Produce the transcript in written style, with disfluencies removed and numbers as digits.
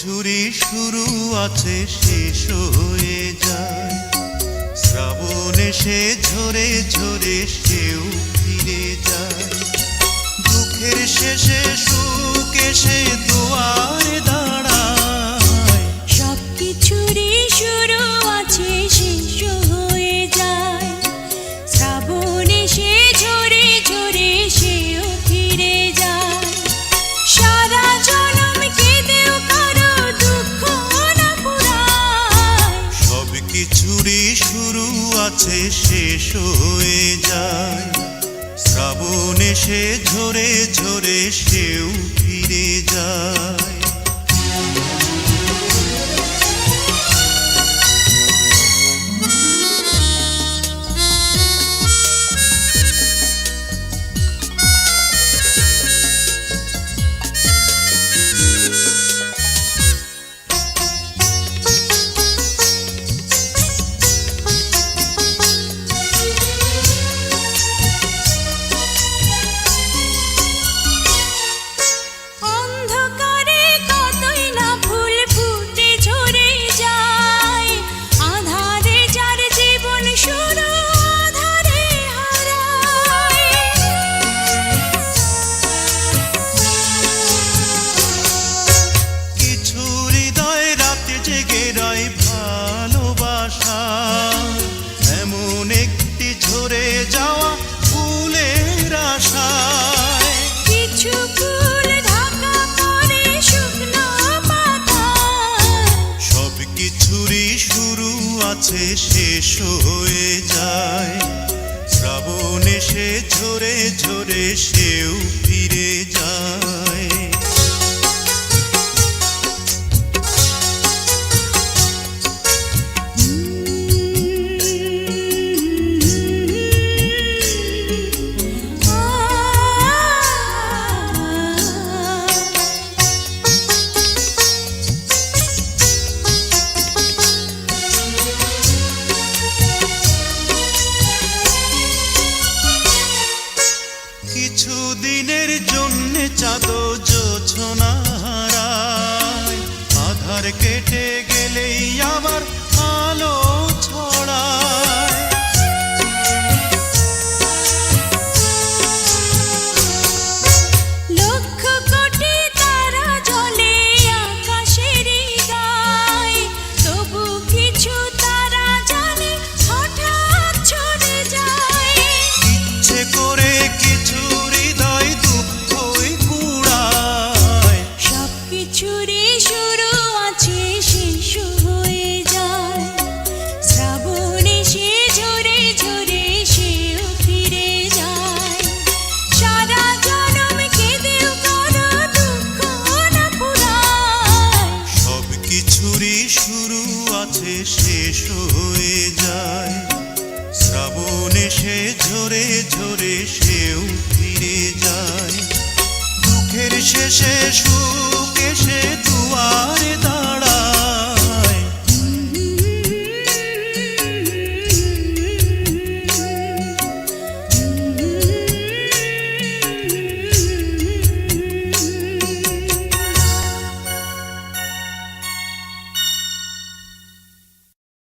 কিছুরই শুরু আছে শেষ হয়ে যায়। শ্রাবণ এসে ঝরে ঝরে সেও ফিরে যায়। দুঃখের শেষে সুখ এসে দুয়ারে দাঁড়ায়। সব কিছুরই শুরু আছে শেষ হয়ে যায়। শ্রাবণ এসে ঝরে ঝরে সেও ফিরে যায়। সারা জনম কেঁদেও কারো দুঃখ না পুরায়। সব কিছুরই শুরু আছে শেষ হয়ে যায়। শ্রাবণ এসে ঝরে ঝরে সেও ফিরে যায়। এমন একটি ঝরে যাওয়া ফুলের আশায়। কিছু ফুল ঢাকা পড়ে শুকনো পাতায়। সব কিছুরই শুরু আছে শেষ হয়ে যায়। শ্রাবণ এসে ঝরে ঝরে সেও ফিরে যায়। কিছু দিনের জন্য চাঁদ জোছনা হারায়। আধার কেটে গেলেই আবার আলো ছড়ায়। লক্ষ কোটি তারা জ্বলে আকাশের গায়ে। তবু কিছু তারা জানে হঠাৎ ছড়ে যায়। ইচ্ছে করে কিছু হৃদয় দুঃখই কুড়ায়। সব কিছুরই শুরু আছে শেষ হয়ে যায়। শ্রাবণ এসে ঝরে ঝরে সেও ফিরে যায়। সারা জনম কেঁদেও কারো দুঃখ না পুরায়। সব কিছুরই শুরু আছে শেষ হয়ে যায়। শ্রাবণ এসে ঝরে ঝরে সেও ফিরে যায়। দুঃখের শেষে সুখ